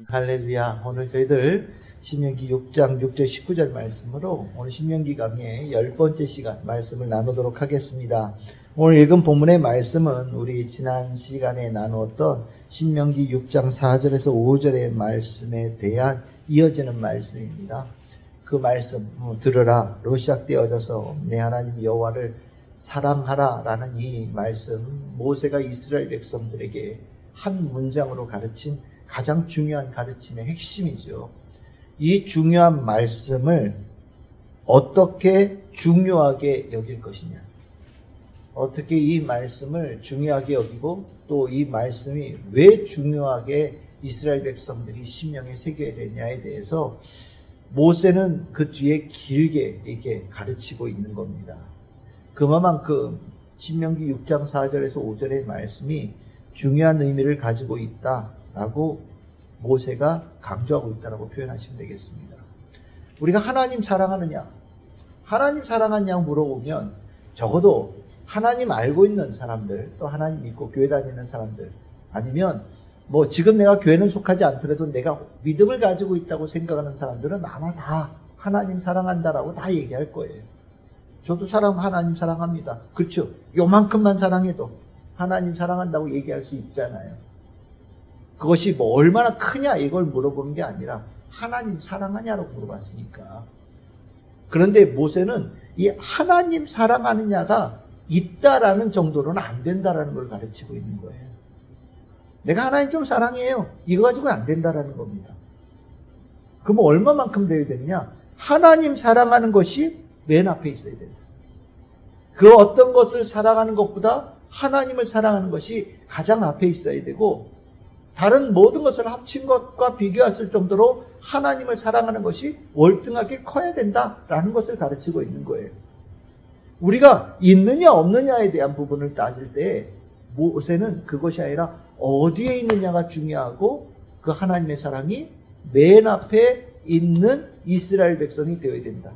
할렐루야. 오늘 저희들 신명기 6장 6절 19절 말씀으로 오늘 신명기 강의 10번째 시간 말씀을 나누도록 하겠습니다. 오늘 읽은 본문의 말씀은 우리 지난 시간에 나누었던 신명기 6장 4절에서 5절의 말씀에 대한 이어지는 말씀입니다. 그 말씀 들으라로 시작되어져서 내 하나님 여호와를 사랑하라 라는 이 말씀, 모세가 이스라엘 백성들에게 한 문장으로 가르친 가장 중요한 가르침의 핵심이죠. 이 중요한 말씀을 어떻게 중요하게 여길 것이냐, 어떻게 이 말씀을 중요하게 여기고 또 이 말씀이 왜 중요하게 이스라엘 백성들이 심령에 새겨야 되냐에 대해서 모세는 그 뒤에 길게 이렇게 가르치고 있는 겁니다. 그만큼 신명기 6장 4절에서 5절의 말씀이 중요한 의미를 가지고 있다라고 모세가 강조하고 있다라고 표현하시면 되겠습니다. 우리가 하나님 사랑하느냐, 하나님 사랑하느냐 물어보면 적어도 하나님 알고 있는 사람들, 또 하나님 믿고 교회 다니는 사람들, 아니면 뭐 지금 내가 교회는 속하지 않더라도 내가 믿음을 가지고 있다고 생각하는 사람들은 아마 다 하나님 사랑한다라고 다 얘기할 거예요. 저도 하나님 사랑합니다. 그렇죠? 요만큼만 사랑해도 하나님 사랑한다고 얘기할 수 있잖아요. 그것이 뭐 얼마나 크냐 이걸 물어보는 게 아니라 하나님 사랑하냐라고 물어봤으니까. 그런데 모세는 이 하나님 사랑하느냐가 있다라는 정도로는 안 된다라는 걸 가르치고 있는 거예요. 내가 하나님 좀 사랑해요, 이거 가지고는 안 된다라는 겁니다. 그럼 얼마만큼 되어야 되느냐? 하나님 사랑하는 것이 맨 앞에 있어야 된다. 그 어떤 것을 사랑하는 것보다 하나님을 사랑하는 것이 가장 앞에 있어야 되고, 다른 모든 것을 합친 것과 비교했을 정도로 하나님을 사랑하는 것이 월등하게 커야 된다라는 것을 가르치고 있는 거예요. 우리가 있느냐 없느냐에 대한 부분을 따질 때 모세는 그것이 아니라 어디에 있느냐가 중요하고 그 하나님의 사랑이 맨 앞에 있는 이스라엘 백성이 되어야 된다.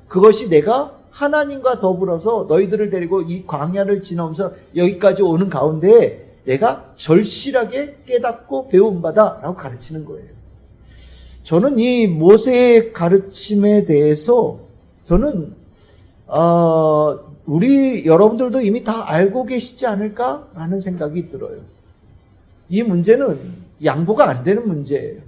그것이 내가 하나님과 더불어서 너희들을 데리고 이 광야를 지나면서 여기까지 오는 가운데 내가 절실하게 깨닫고 배움받아 라고 가르치는 거예요. 저는 이 모세의 가르침에 대해서 저는 우리 여러분들도 이미 다 알고 계시지 않을까라는 생각이 들어요. 이 문제는 양보가 안 되는 문제예요.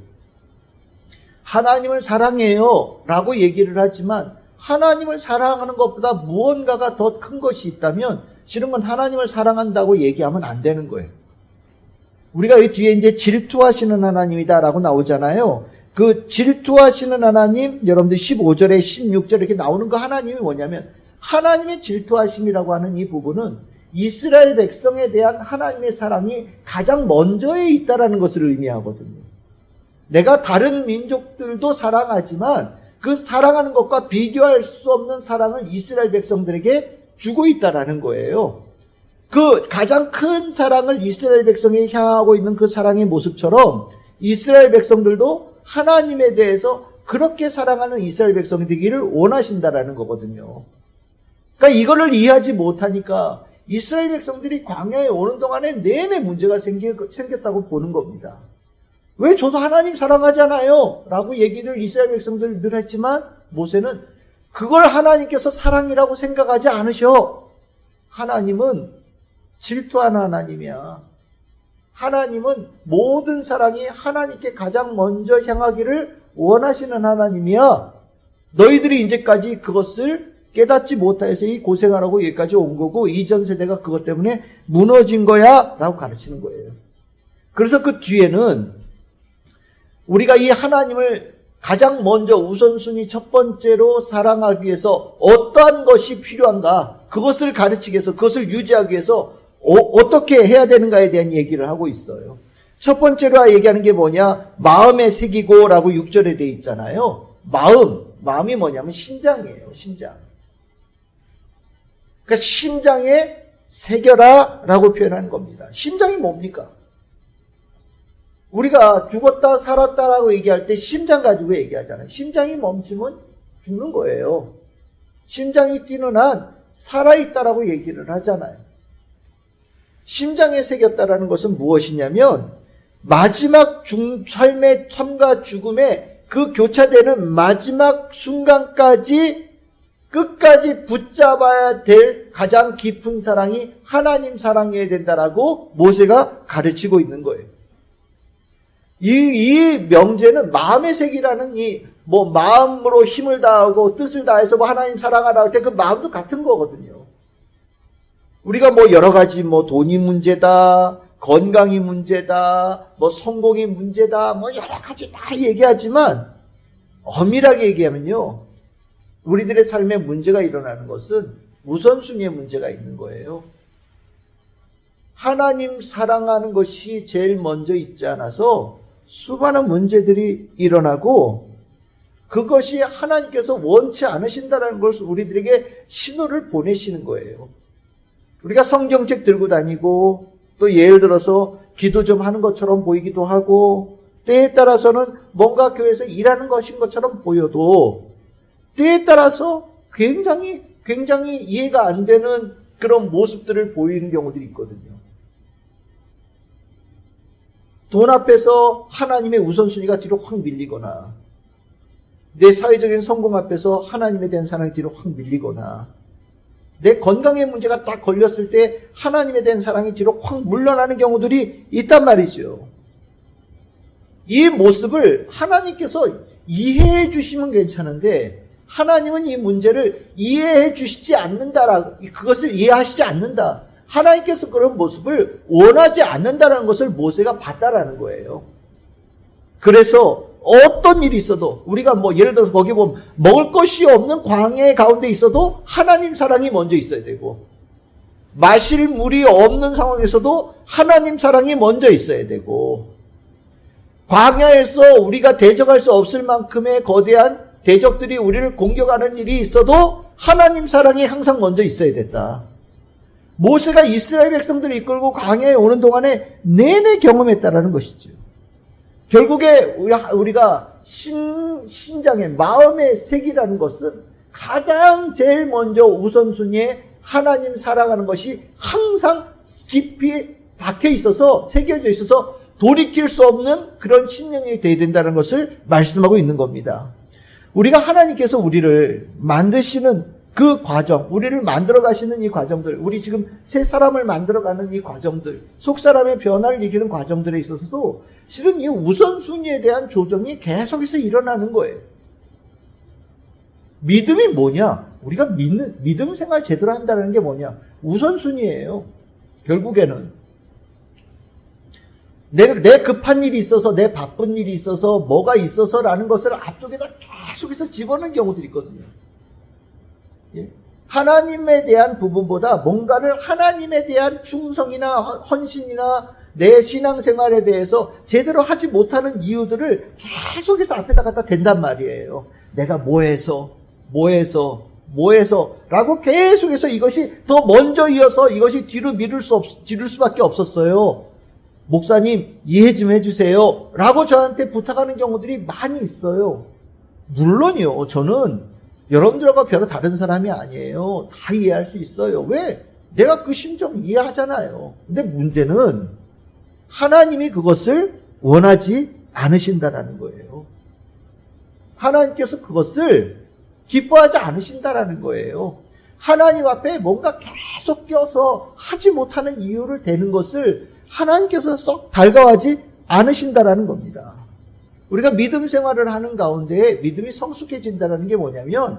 하나님을 사랑해요 라고 얘기를 하지만 하나님을 사랑하는 것보다 무언가가 더 큰 것이 있다면 실은 건 하나님을 사랑한다고 얘기하면 안 되는 거예요. 우리가 이 뒤에 이제 질투하시는 하나님이다라고 나오잖아요. 그 질투하시는 하나님, 여러분들 15절에 16절 이렇게 나오는 그 하나님이 뭐냐면, 하나님의 질투하심이라고 하는 이 부분은 이스라엘 백성에 대한 하나님의 사랑이 가장 먼저에 있다라는 것을 의미하거든요. 내가 다른 민족들도 사랑하지만 그 사랑하는 것과 비교할 수 없는 사랑을 이스라엘 백성들에게 주고 있다라는 거예요. 그 가장 큰 사랑을 이스라엘 백성이 향하고 있는 그 사랑의 모습처럼 이스라엘 백성들도 하나님에 대해서 그렇게 사랑하는 이스라엘 백성이 되기를 원하신다라는 거거든요. 그러니까 이거를 이해하지 못하니까 이스라엘 백성들이 광야에 오는 동안에 내내 문제가 생겼다고 보는 겁니다. 왜 저도 하나님 사랑하잖아요 라고 얘기를 이스라엘 백성들 늘 했지만 모세는 그걸 하나님께서 사랑이라고 생각하지 않으셔. 하나님은 질투하는 하나님이야. 하나님은 모든 사랑이 하나님께 가장 먼저 향하기를 원하시는 하나님이야. 너희들이 이제까지 그것을 깨닫지 못해서 이 고생하라고 여기까지 온 거고 이전 세대가 그것 때문에 무너진 거야 라고 가르치는 거예요. 그래서 그 뒤에는 우리가 이 하나님을 가장 먼저 우선순위 첫 번째로 사랑하기 위해서 어떠한 것이 필요한가, 그것을 가르치기 위해서, 그것을 유지하기 위해서 어떻게 해야 되는가에 대한 얘기를 하고 있어요. 첫 번째로 얘기하는 게 뭐냐, 마음에 새기고 라고 6절에 되어 있잖아요. 마음이 뭐냐면 심장이에요. 심장. 그러니까 심장에 새겨라 라고 표현하는 겁니다. 심장이 뭡니까? 우리가 죽었다 살았다라고 얘기할 때 심장 가지고 얘기하잖아요. 심장이 멈추면 죽는 거예요. 심장이 뛰는 한 살아있다라고 얘기를 하잖아요. 심장에 새겼다라는 것은 무엇이냐면 마지막 삶의 삶과 죽음의 그 교차되는 마지막 순간까지 끝까지 붙잡아야 될 가장 깊은 사랑이 하나님 사랑이어야 된다라고 모세가 가르치고 있는 거예요. 이 명제는 마음의 색이라는 마음으로 힘을 다하고 뜻을 다해서 하나님 사랑하라 할 때 그 마음도 같은 거거든요. 우리가 여러 가지 돈이 문제다, 건강이 문제다, 성공이 문제다, 여러 가지 다 얘기하지만 엄밀하게 얘기하면요. 우리들의 삶에 문제가 일어나는 것은 우선순위의 문제가 있는 거예요. 하나님 사랑하는 것이 제일 먼저 있지 않아서 수많은 문제들이 일어나고 그것이 하나님께서 원치 않으신다는 것을 우리들에게 신호를 보내시는 거예요. 우리가 성경책 들고 다니고 또 예를 들어서 기도 좀 하는 것처럼 보이기도 하고 때에 따라서는 뭔가 교회에서 일하는 것인 것처럼 보여도 때에 따라서 굉장히 이해가 안 되는 그런 모습들을 보이는 경우들이 있거든요. 돈 앞에서 하나님의 우선순위가 뒤로 확 밀리거나 내 사회적인 성공 앞에서 하나님에 대한 사랑이 뒤로 확 밀리거나 내 건강의 문제가 딱 걸렸을 때 하나님에 대한 사랑이 뒤로 확 물러나는 경우들이 있단 말이죠. 이 모습을 하나님께서 이해해 주시면 괜찮은데 하나님은 이 문제를 이해해 주시지 않는다라고, 그것을 이해하시지 않는다. 하나님께서 그런 모습을 원하지 않는다라는 것을 모세가 봤다라는 거예요. 그래서 어떤 일이 있어도 우리가 예를 들어서 거기 보면 먹을 것이 없는 광야 가운데 있어도 하나님 사랑이 먼저 있어야 되고 마실 물이 없는 상황에서도 하나님 사랑이 먼저 있어야 되고 광야에서 우리가 대적할 수 없을 만큼의 거대한 대적들이 우리를 공격하는 일이 있어도 하나님 사랑이 항상 먼저 있어야 된다. 모세가 이스라엘 백성들을 이끌고 광야에 오는 동안에 내내 경험했다라는 것이죠. 결국에 우리가 신장의 마음의 색이라는 것은 가장 제일 먼저 우선순위에 하나님 사랑하는 것이 항상 깊이 박혀 있어서 새겨져 있어서 돌이킬 수 없는 그런 심령이 되어야 된다는 것을 말씀하고 있는 겁니다. 우리가 하나님께서 우리를 만드시는 그 과정, 우리를 만들어 가시는 이 과정들, 우리 지금 새 사람을 만들어 가는 이 과정들, 속 사람의 변화를 이기는 과정들에 있어서도 실은 이 우선순위에 대한 조정이 계속해서 일어나는 거예요. 믿음이 뭐냐? 우리가 믿음 생활 제대로 한다는 게 뭐냐? 우선순위예요. 결국에는 내 급한 일이 있어서, 내 바쁜 일이 있어서, 뭐가 있어서라는 것을 앞쪽에다 계속해서 집어넣는 경우들이 있거든요. 예? 하나님에 대한 부분보다 뭔가를 하나님에 대한 충성이나 헌신이나 내 신앙생활에 대해서 제대로 하지 못하는 이유들을 계속해서 앞에다 갖다 댄단 말이에요. 내가 뭐해서 라고 계속해서 이것이 더 먼저 이어서 이것이 뒤로 미룰 수밖에 없었어요. 목사님 이해 좀 해주세요 라고 저한테 부탁하는 경우들이 많이 있어요. 물론요, 저는 여러분들과 별로 다른 사람이 아니에요. 다 이해할 수 있어요. 왜? 내가 그 심정 이해하잖아요. 근데 문제는 하나님이 그것을 원하지 않으신다라는 거예요. 하나님께서 그것을 기뻐하지 않으신다라는 거예요. 하나님 앞에 뭔가 계속 껴서 하지 못하는 이유를 대는 것을 하나님께서 썩 달가워하지 않으신다라는 겁니다. 우리가 믿음 생활을 하는 가운데 믿음이 성숙해진다는 게 뭐냐면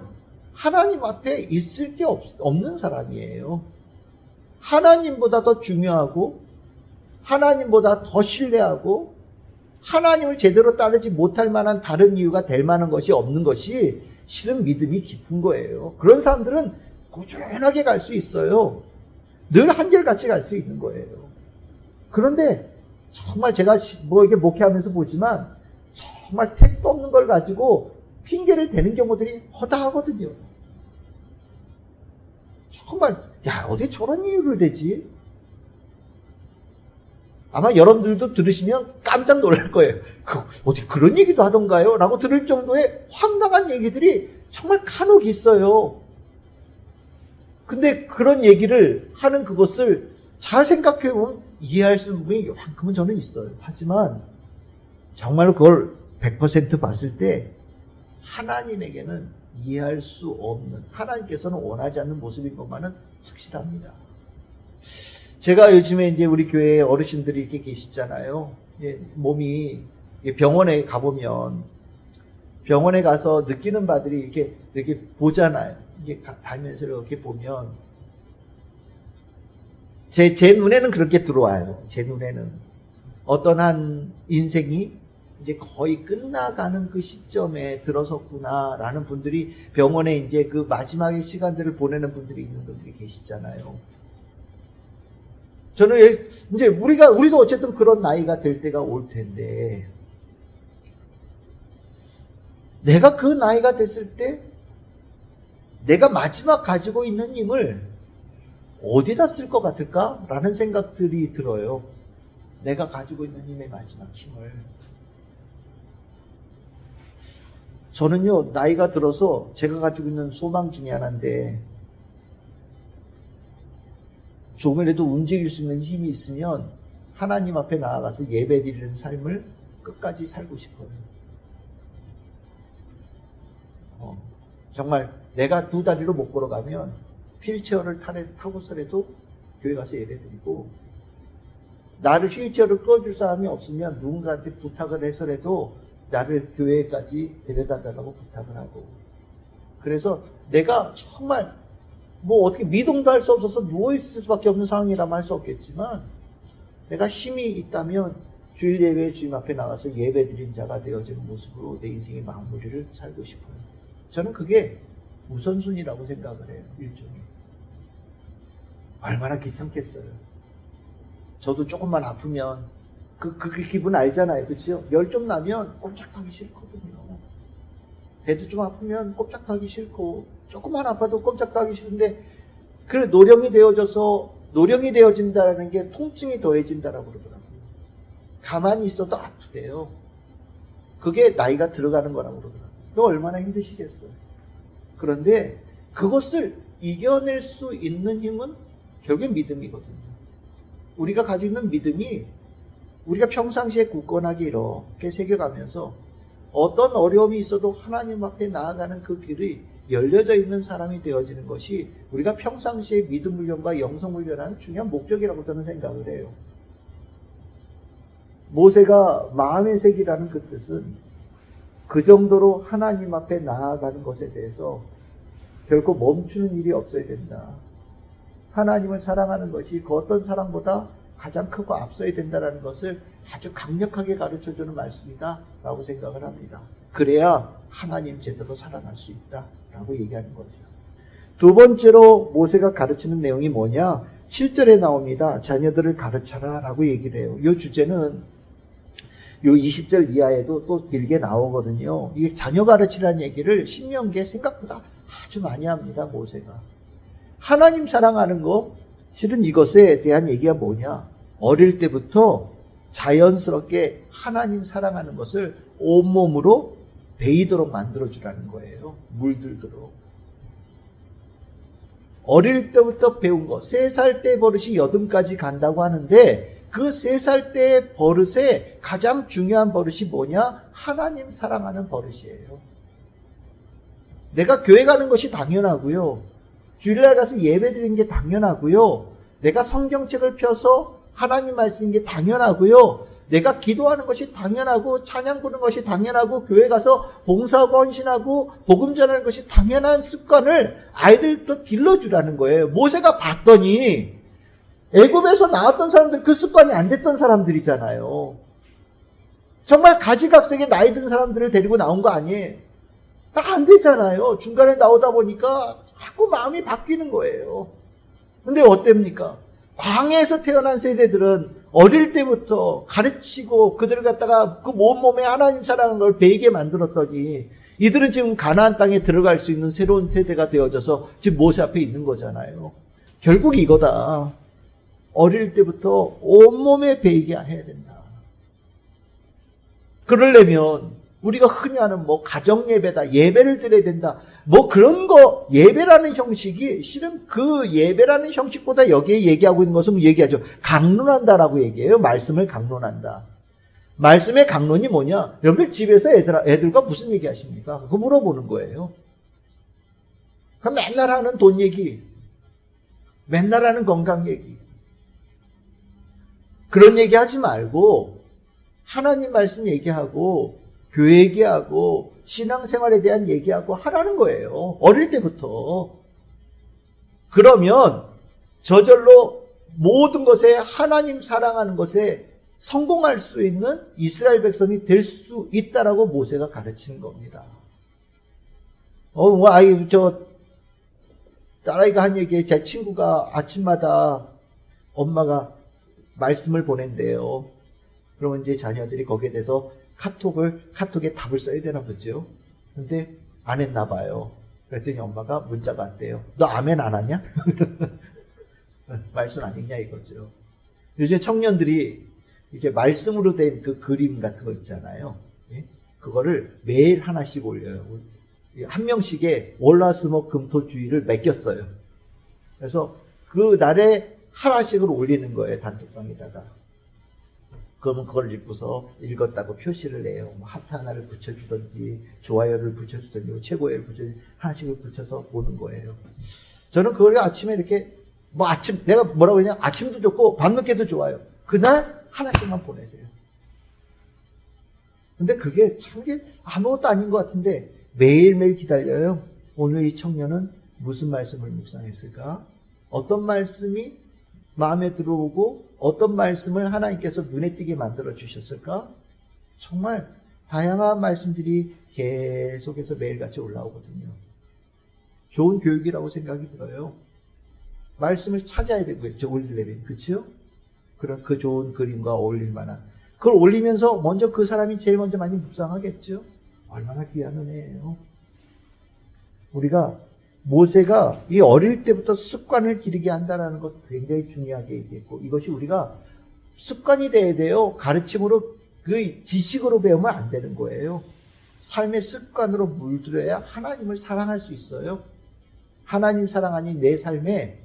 하나님 앞에 있을 게 없는 사람이에요. 하나님보다 더 중요하고 하나님보다 더 신뢰하고 하나님을 제대로 따르지 못할 만한 다른 이유가 될 만한 것이 없는 것이 실은 믿음이 깊은 거예요. 그런 사람들은 꾸준하게 갈 수 있어요. 늘 한결같이 갈 수 있는 거예요. 그런데 정말 제가 이렇게 목회하면서 보지만 정말 택도 없는 걸 가지고 핑계를 대는 경우들이 허다하거든요. 정말 어디 저런 이유를 대지? 아마 여러분들도 들으시면 깜짝 놀랄 거예요. 어디 그런 얘기도 하던가요? 라고 들을 정도의 황당한 얘기들이 정말 간혹 있어요. 근데 그런 얘기를 하는 그것을 잘 생각해 보면 이해할 수 있는 부분이 요만큼은 저는 있어요. 하지만 정말로 그걸 100% 봤을 때 하나님에게는 이해할 수 없는, 하나님께서는 원하지 않는 모습인 것만은 확실합니다. 제가 요즘에 이제 우리 교회에 어르신들이 이렇게 계시잖아요. 몸이 병원에 가보면 병원에 가서 느끼는 바들이 이렇게 보잖아요. 이게 달면서 이렇게 보면 제 눈에는 그렇게 들어와요. 제 눈에는 어떤 한 인생이 이제 거의 끝나가는 그 시점에 들어섰구나라는 분들이 병원에 이제 그 마지막의 시간들을 보내는 분들이 있는 분들이 계시잖아요. 저는 이제 우리도 어쨌든 그런 나이가 될 때가 올 텐데, 내가 그 나이가 됐을 때 내가 마지막 가지고 있는 힘을 어디다 쓸 것 같을까라는 생각들이 들어요. 내가 가지고 있는 힘의 마지막 힘을. 저는요, 나이가 들어서 제가 가지고 있는 소망 중에 하나인데, 조금이라도 움직일 수 있는 힘이 있으면 하나님 앞에 나아가서 예배드리는 삶을 끝까지 살고 싶어요. 정말 내가 두 다리로 못 걸어가면 휠체어를 타고서라도 교회 가서 예배드리고, 나를 휠체어를 끌어줄 사람이 없으면 누군가한테 부탁을 해서라도 나를 교회까지 데려다 달라고 부탁을 하고, 그래서 내가 정말 뭐 어떻게 미동도 할 수 없어서 누워있을 수밖에 없는 상황이라면 할 수 없겠지만, 내가 힘이 있다면 주일 예배에 주님 앞에 나가서 예배드린 자가 되어지는 모습으로 내 인생의 마무리를 살고 싶어요. 저는 그게 우선순위라고 생각을 해요. 일종의. 얼마나 귀찮겠어요. 저도 조금만 아프면 그 기분 알잖아요. 그치요? 열 좀 나면 꼼짝하기 싫거든요. 배도 좀 아프면 꼼짝하기 싫고, 조금만 아파도 꼼짝하기 싫은데, 그래, 노령이 되어진다라는 게 통증이 더해진다라고 그러더라고요. 가만히 있어도 아프대요. 그게 나이가 들어가는 거라고 그러더라고요. 너 얼마나 힘드시겠어요. 그런데 그것을 이겨낼 수 있는 힘은 결국엔 믿음이거든요. 우리가 가지고 있는 믿음이 우리가 평상시에 굳건하게 이렇게 새겨가면서 어떤 어려움이 있어도 하나님 앞에 나아가는 그 길이 열려져 있는 사람이 되어지는 것이 우리가 평상시에 믿음 훈련과 영성 훈련하는 중요한 목적이라고 저는 생각을 해요. 모세가 마음의 색이라는 그 뜻은 그 정도로 하나님 앞에 나아가는 것에 대해서 결코 멈추는 일이 없어야 된다. 하나님을 사랑하는 것이 그 어떤 사랑보다 가장 크고 앞서야 된다는 것을 아주 강력하게 가르쳐주는 말씀이다 라고 생각을 합니다. 그래야 하나님 제대로 사랑할 수 있다 라고 얘기하는 거죠. 두 번째로 모세가 가르치는 내용이 뭐냐? 7절에 나옵니다. 자녀들을 가르쳐라 라고 얘기를 해요. 이 주제는 요 20절 이하에도 또 길게 나오거든요. 이게 자녀 가르치라는 얘기를 신명기에 생각보다 아주 많이 합니다. 모세가. 하나님 사랑하는 거, 실은 이것에 대한 얘기가 뭐냐? 어릴 때부터 자연스럽게 하나님 사랑하는 것을 온몸으로 배이도록 만들어주라는 거예요. 물들도록. 어릴 때부터 배운 거, 3살 때 버릇이 여든까지 간다고 하는데, 그 3살 때 버릇의 가장 중요한 버릇이 뭐냐? 하나님 사랑하는 버릇이에요. 내가 교회 가는 것이 당연하고요. 주일날 가서 예배 드리는 게 당연하고요. 내가 성경책을 펴서 하나님 말씀인 게 당연하고요. 내가 기도하는 것이 당연하고, 찬양 부르는 것이 당연하고, 교회 가서 봉사하고 헌신하고 복음 전하는 것이 당연한 습관을 아이들도 길러주라는 거예요. 모세가 봤더니 애굽에서 나왔던 사람들 그 습관이 안 됐던 사람들이잖아요. 정말 가지각색의 나이 든 사람들을 데리고 나온 거 아니에요. 안 되잖아요. 중간에 나오다 보니까 자꾸 마음이 바뀌는 거예요. 근데 어땠습니까? 광야에서 태어난 세대들은 어릴 때부터 가르치고 그들을 갖다가 그 몸에 하나님 사랑하는 걸 배이게 만들었더니 이들은 지금 가나안 땅에 들어갈 수 있는 새로운 세대가 되어져서 지금 모세 앞에 있는 거잖아요. 결국 이거다. 어릴 때부터 온몸에 배이게 해야 된다. 그러려면 우리가 흔히 하는 가정 예배다, 예배를 드려야 된다 뭐 그런 거, 예배라는 형식이 실은 그 예배라는 형식보다 여기에 얘기하고 있는 것은 얘기하죠. 강론한다라고 얘기해요. 말씀을 강론한다. 말씀의 강론이 뭐냐? 여러분들 집에서 애들과 무슨 얘기 하십니까? 그거 물어보는 거예요. 그럼 맨날 하는 돈 얘기, 맨날 하는 건강 얘기. 그런 얘기 하지 말고 하나님 말씀 얘기하고 교회 얘기하고 신앙생활에 대한 얘기하고 하라는 거예요. 어릴 때부터. 그러면 저절로 모든 것에 하나님 사랑하는 것에 성공할 수 있는 이스라엘 백성이 될 수 있다라고 모세가 가르치는 겁니다. 딸아이가 한 얘기에 제 친구가 아침마다 엄마가 말씀을 보낸대요. 그러면 이제 자녀들이 거기에 대해서 카톡에 답을 써야 되나 보죠. 근데 안 했나 봐요. 그랬더니 엄마가 문자가 왔대요. 너 아멘 안 하냐? 말씀 안 읽냐 이거죠. 요즘 청년들이 이제 말씀으로 된 그 그림 같은 거 있잖아요. 예? 그거를 매일 하나씩 올려요. 한 명씩의 월화수목금토주의를 맡겼어요. 그래서 그 날에 하나씩을 올리는 거예요. 단톡방에다가. 그러면 그걸 읽고서 읽었다고 표시를 내요. 뭐 하트 하나를 붙여주든지 좋아요를 붙여주든지 최고예를 붙여주든지 하나씩을 붙여서 보는 거예요. 저는 그걸 아침에 이렇게 내가 뭐라고 했냐? 아침도 좋고 밤늦게도 좋아요. 그날 하나씩만 보내세요. 근데 그게 참 아무것도 아닌 것 같은데 매일매일 기다려요. 오늘 이 청년은 무슨 말씀을 묵상했을까? 어떤 말씀이 마음에 들어오고 어떤 말씀을 하나님께서 눈에 띄게 만들어 주셨을까? 정말 다양한 말씀들이 계속해서 매일같이 올라오거든요. 좋은 교육이라고 생각이 들어요. 말씀을 찾아야 되고요. 올리려면. 그렇죠? 그런 그 좋은 그림과 어울릴 만한. 그걸 올리면서 먼저 그 사람이 제일 먼저 많이 묵상하겠죠? 얼마나 귀한 은혜예요. 우리가 모세가 이 어릴 때부터 습관을 기르게 한다는 것 굉장히 중요하게 얘기했고 이것이 우리가 습관이 돼야 돼요. 가르침으로 그 지식으로 배우면 안 되는 거예요. 삶의 습관으로 물들여야 하나님을 사랑할 수 있어요. 하나님 사랑하니 내 삶의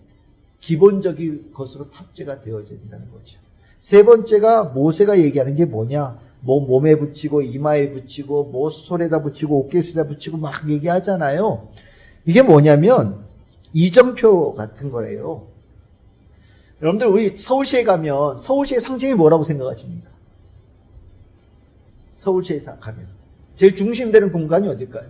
기본적인 것으로 탑재가 되어야 된다는 거죠. 세 번째가 모세가 얘기하는 게 뭐냐? 뭐 몸에 붙이고 이마에 붙이고 뭐 손에다 붙이고 어깨에다 붙이고 막 얘기하잖아요. 이게 뭐냐면 이정표 같은 거예요. 여러분들 우리 서울시에 가면 서울시의 상징이 뭐라고 생각하십니까? 서울시에 가면 제일 중심되는 공간이 어딜까요?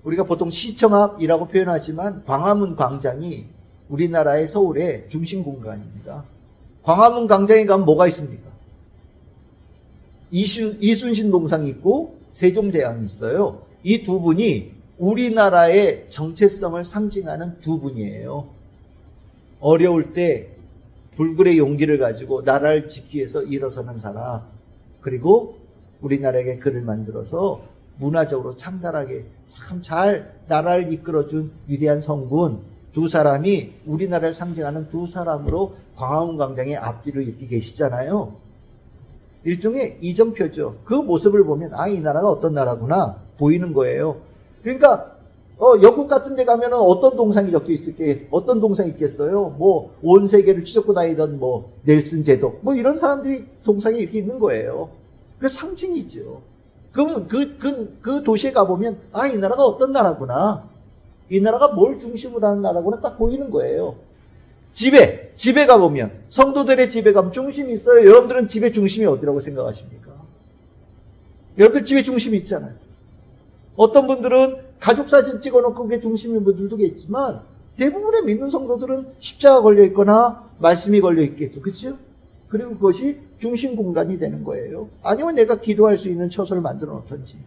우리가 보통 시청 앞이라고 표현하지만 광화문 광장이 우리나라의 서울의 중심 공간입니다. 광화문 광장에 가면 뭐가 있습니까? 이순신 동상이 있고 세종대왕이 있어요. 이 두 분이 우리나라의 정체성을 상징하는 두 분이에요. 어려울 때 불굴의 용기를 가지고 나라를 지키기 위해서 일어서는 사람, 그리고 우리나라에게 글을 만들어서 문화적으로 창달하게 참 잘 나라를 이끌어준 위대한 성군 두 사람이 우리나라를 상징하는 두 사람으로 광화문 광장의 앞뒤를 이렇게 계시잖아요. 일종의 이정표죠. 그 모습을 보면 이 나라가 어떤 나라구나 보이는 거예요. 그러니까 영국 같은 데 가면은 어떤 동상이 적혀 어떤 동상이 있겠어요? 뭐 온 세계를 휘젓고 다니던 뭐 넬슨 제독 뭐 이런 사람들이 동상이 이렇게 있는 거예요. 그 상징이죠. 그러면 그 도시에 가보면 이 나라가 어떤 나라구나, 이 나라가 뭘 중심으로 하는 나라구나 딱 보이는 거예요. 집에 가보면 성도들의 집에 가면 중심이 있어요. 여러분들은 집의 중심이 어디라고 생각하십니까? 여러분들 집의 중심이 있잖아요. 어떤 분들은 가족 사진 찍어놓고 그게 중심인 분들도 있지만 대부분의 믿는 성도들은 십자가 걸려있거나 말씀이 걸려있겠죠. 그렇죠? 그리고 그것이 중심 공간이 되는 거예요. 아니면 내가 기도할 수 있는 처소를 만들어 놓던지.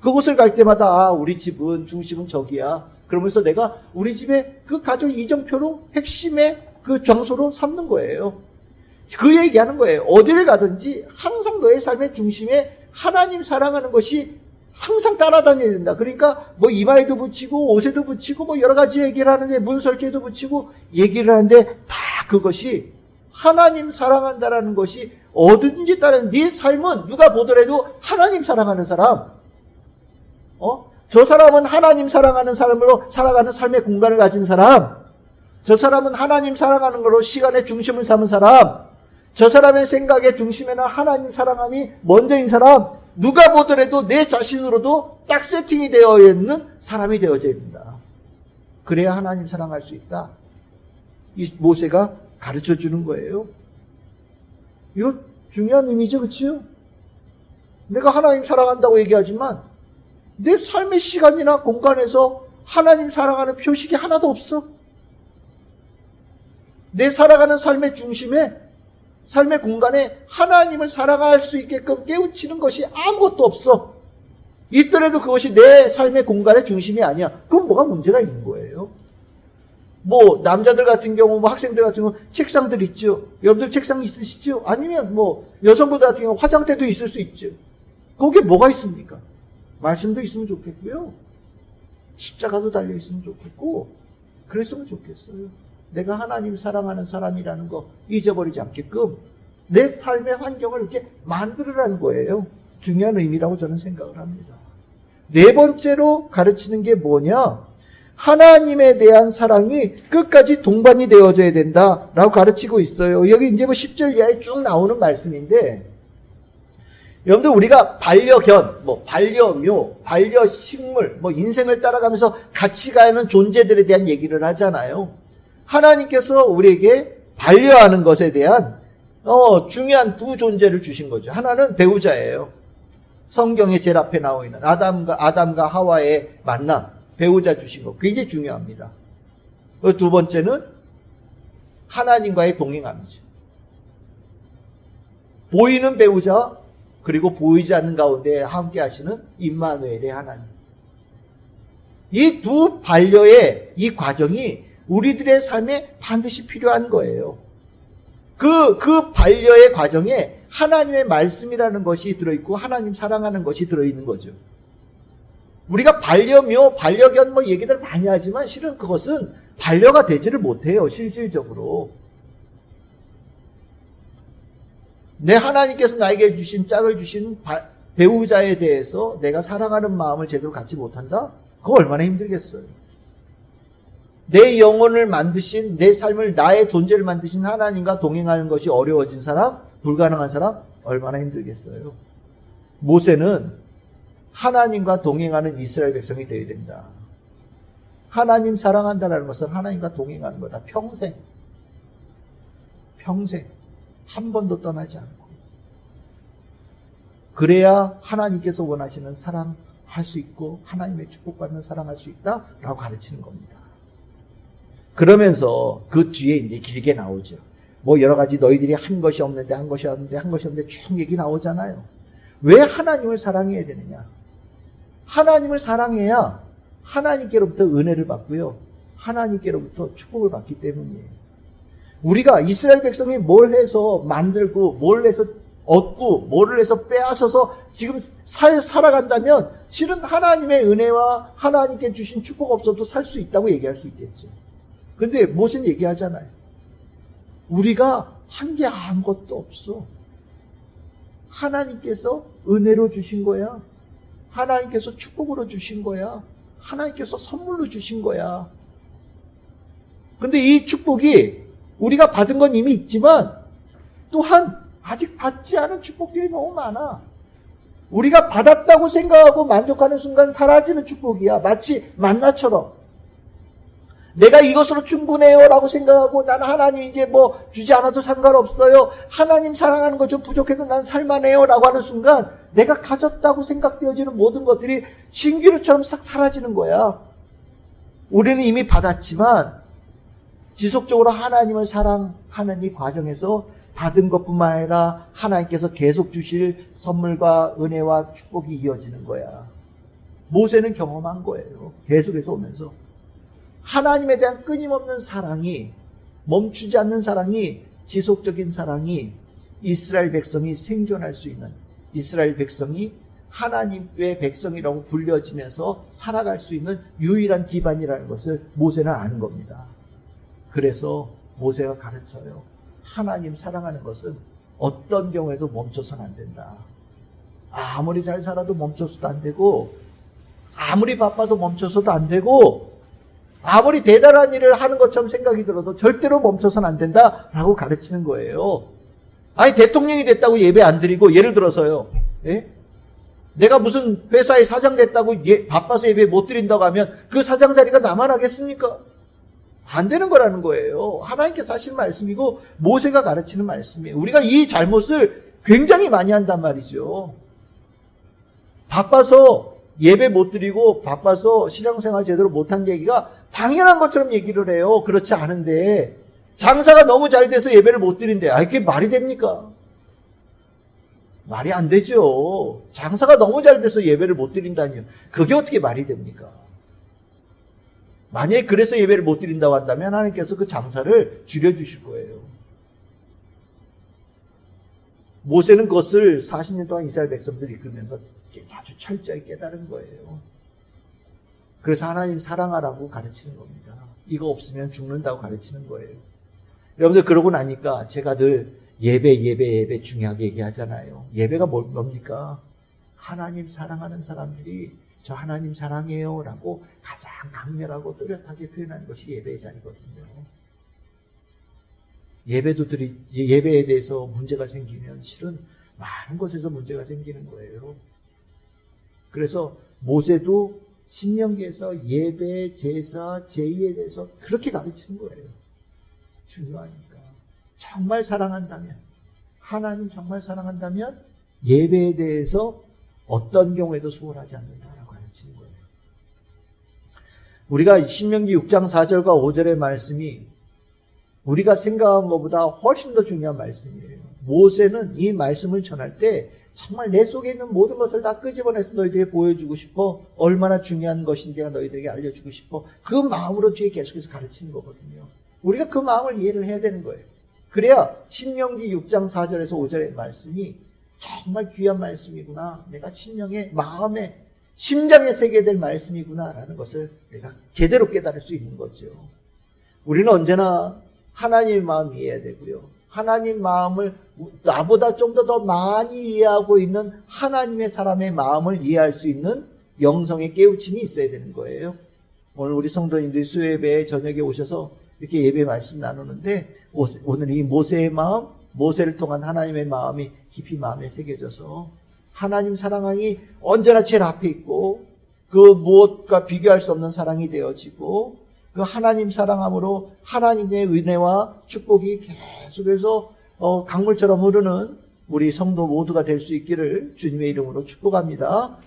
그곳을 갈 때마다 우리 집은 중심은 저기야. 그러면서 내가 우리 집에 그 가족 이정표로 핵심의 그 장소로 삼는 거예요. 그 얘기하는 거예요. 어디를 가든지 항상 너의 삶의 중심에 하나님 사랑하는 것이 항상 따라다녀야 된다. 그러니까 뭐 이마에도 붙이고 옷에도 붙이고 뭐 여러 가지 얘기를 하는데 문설주에도 붙이고 얘기를 하는데 다 그것이 하나님 사랑한다라는 것이 어딘지 따른 네 삶은 누가 보더라도 하나님 사랑하는 사람, 저 사람은 하나님 사랑하는 사람으로 살아가는 삶의 공간을 가진 사람, 저 사람은 하나님 사랑하는 걸로 시간의 중심을 삼은 사람, 저 사람의 생각의 중심에는 하나님 사랑함이 먼저인 사람, 누가 보더라도 내 자신으로도 딱 세팅이 되어 있는 사람이 되어져야 된다. 그래야 하나님 사랑할 수 있다. 이 모세가 가르쳐 주는 거예요. 이거 중요한 의미죠, 그렇죠? 내가 하나님 사랑한다고 얘기하지만 내 삶의 시간이나 공간에서 하나님 사랑하는 표식이 하나도 없어. 내 살아가는 삶의 중심에, 삶의 공간에 하나님을 사랑할 수 있게끔 깨우치는 것이 아무것도 없어. 있더라도 그것이 내 삶의 공간의 중심이 아니야. 그럼 뭐가 문제가 있는 거예요? 뭐 남자들 같은 경우, 뭐 학생들 같은 경우 책상들 있죠. 여러분들 책상 있으시죠? 아니면 뭐 여성분들 같은 경우 화장대도 있을 수 있죠. 거기에 뭐가 있습니까? 말씀도 있으면 좋겠고요. 십자가도 달려 있으면 좋겠고, 그랬으면 좋겠어요. 내가 하나님 사랑하는 사람이라는 거 잊어버리지 않게끔 내 삶의 환경을 이렇게 만들으라는 거예요. 중요한 의미라고 저는 생각을 합니다. 네 번째로 가르치는 게 뭐냐? 하나님에 대한 사랑이 끝까지 동반이 되어져야 된다라고 가르치고 있어요. 여기 이제 뭐 10절 이하에 쭉 나오는 말씀인데, 여러분들 우리가 반려견, 뭐 반려묘, 반려식물, 뭐 인생을 따라가면서 같이 가는 존재들에 대한 얘기를 하잖아요. 하나님께서 우리에게 반려하는 것에 대한 중요한 두 존재를 주신 거죠. 하나는 배우자예요. 성경에 제일 앞에 나와 있는 아담과 하와의 만남, 배우자 주신 거 굉장히 중요합니다. 두 번째는 하나님과의 동행함이죠. 보이는 배우자, 그리고 보이지 않는 가운데 함께 하시는 임마누엘의 하나님. 이 두 반려의 이 과정이 우리들의 삶에 반드시 필요한 거예요. 그 반려의 과정에 하나님의 말씀이라는 것이 들어있고 하나님 사랑하는 것이 들어있는 거죠. 우리가 반려묘, 반려견 뭐 얘기들 많이 하지만 실은 그것은 반려가 되지를 못해요. 실질적으로. 내 하나님께서 나에게 주신 짝을 주신 배우자에 대해서 내가 사랑하는 마음을 제대로 갖지 못한다? 그거 얼마나 힘들겠어요. 내 영혼을 만드신, 내 삶을, 나의 존재를 만드신 하나님과 동행하는 것이 어려워진 사람, 불가능한 사람, 얼마나 힘들겠어요. 모세는 하나님과 동행하는 이스라엘 백성이 되어야 된다. 하나님 사랑한다는 것은 하나님과 동행하는 거다. 평생. 한 번도 떠나지 않고. 그래야 하나님께서 원하시는 사랑할 수 있고 하나님의 축복받는 사랑할 수 있다라고 가르치는 겁니다. 그러면서 그 뒤에 이제 길게 나오죠. 뭐 여러 가지 너희들이 한 것이 없는데 쭉 얘기 나오잖아요. 왜 하나님을 사랑해야 되느냐? 하나님을 사랑해야 하나님께로부터 은혜를 받고요. 하나님께로부터 축복을 받기 때문이에요. 우리가 이스라엘 백성이 뭘 해서 만들고 뭘 해서 얻고 뭘 해서 빼앗아서 지금 살아간다면 실은 하나님의 은혜와 하나님께 주신 축복 없어도 살 수 있다고 얘기할 수 있겠죠. 근데 모세는 얘기하잖아요. 우리가 한 게 아무것도 없어. 하나님께서 은혜로 주신 거야. 하나님께서 축복으로 주신 거야. 하나님께서 선물로 주신 거야. 근데 이 축복이 우리가 받은 건 이미 있지만 또한 아직 받지 않은 축복들이 너무 많아. 우리가 받았다고 생각하고 만족하는 순간 사라지는 축복이야. 마치 만나처럼. 내가 이것으로 충분해요 라고 생각하고 나는 하나님 이제 뭐 주지 않아도 상관없어요. 하나님 사랑하는 거 좀 부족해도 난 살만해요 라고 하는 순간 내가 가졌다고 생각되어지는 모든 것들이 신기루처럼 싹 사라지는 거야. 우리는 이미 받았지만 지속적으로 하나님을 사랑하는 이 과정에서 받은 것뿐만 아니라 하나님께서 계속 주실 선물과 은혜와 축복이 이어지는 거야. 모세는 경험한 거예요. 계속해서 오면서. 하나님에 대한 끊임없는 사랑이, 멈추지 않는 사랑이, 지속적인 사랑이 이스라엘 백성이 생존할 수 있는, 이스라엘 백성이 하나님의 백성이라고 불려지면서 살아갈 수 있는 유일한 기반이라는 것을 모세는 아는 겁니다. 그래서 모세가 가르쳐요. 하나님 사랑하는 것은 어떤 경우에도 멈춰서는 안 된다. 아무리 잘 살아도 멈춰서도 안 되고 아무리 바빠도 멈춰서도 안 되고 아무리 대단한 일을 하는 것처럼 생각이 들어도 절대로 멈춰서는 안 된다라고 가르치는 거예요. 아니 대통령이 됐다고 예배 안 드리고 예를 들어서요. 예? 내가 무슨 회사의 사장 됐다고 바빠서 예배 못 드린다고 하면 그 사장 자리가 나만 하겠습니까? 안 되는 거라는 거예요. 하나님께서 하시는 말씀이고 모세가 가르치는 말씀이에요. 우리가 이 잘못을 굉장히 많이 한단 말이죠. 바빠서 예배 못 드리고 바빠서 신앙생활 제대로 못한 얘기가 당연한 것처럼 얘기를 해요. 그렇지 않은데 장사가 너무 잘 돼서 예배를 못 드린대. 그게 말이 됩니까? 말이 안 되죠. 장사가 너무 잘 돼서 예배를 못 드린다니요. 그게 어떻게 말이 됩니까? 만약에 그래서 예배를 못 드린다고 한다면 하나님께서 그 장사를 줄여주실 거예요. 모세는 그것을 40년 동안 이스라엘 백성들을 이끌면서 아주 철저히 깨달은 거예요. 그래서 하나님 사랑하라고 가르치는 겁니다. 이거 없으면 죽는다고 가르치는 거예요. 여러분들 그러고 나니까 제가 늘 예배 중요하게 얘기하잖아요. 예배가 뭡니까? 하나님 사랑하는 사람들이 저 하나님 사랑해요 라고 가장 강렬하고 또렷하게 표현하는 것이 예배의 자리거든요. 예배에 대해서 문제가 생기면 실은 많은 것에서 문제가 생기는 거예요. 그래서 모세도 신명기에서 예배, 제사, 제의에 대해서 그렇게 가르치는 거예요. 중요하니까. 정말 사랑한다면, 하나님 정말 사랑한다면 예배에 대해서 어떤 경우에도 소홀하지 않는다라고 가르치는 거예요. 우리가 신명기 6장 4절과 5절의 말씀이 우리가 생각한 것보다 훨씬 더 중요한 말씀이에요. 모세는 이 말씀을 전할 때 정말 내 속에 있는 모든 것을 다 끄집어내서 너희들에게 보여주고 싶어. 얼마나 중요한 것인지가 너희들에게 알려주고 싶어. 그 마음으로 뒤에 계속해서 가르치는 거거든요. 우리가 그 마음을 이해를 해야 되는 거예요. 그래야 신명기 6장 4절에서 5절의 말씀이 정말 귀한 말씀이구나. 내가 심령의 마음에 심장에 새겨야 될 말씀이구나라는 것을 내가 제대로 깨달을 수 있는 거죠. 우리는 언제나 하나님의 마음 이해해야 되고요. 하나님 마음을 나보다 좀 더 많이 이해하고 있는 하나님의 사람의 마음을 이해할 수 있는 영성의 깨우침이 있어야 되는 거예요. 오늘 우리 성도님들이 수요예배에 저녁에 오셔서 이렇게 예배 말씀 나누는데 오늘 이 모세의 마음, 모세를 통한 하나님의 마음이 깊이 마음에 새겨져서 하나님 사랑이 언제나 제일 앞에 있고 그 무엇과 비교할 수 없는 사랑이 되어지고 그 하나님 사랑함으로 하나님의 은혜와 축복이 계속해서 강물처럼 흐르는 우리 성도 모두가 될 수 있기를 주님의 이름으로 축복합니다.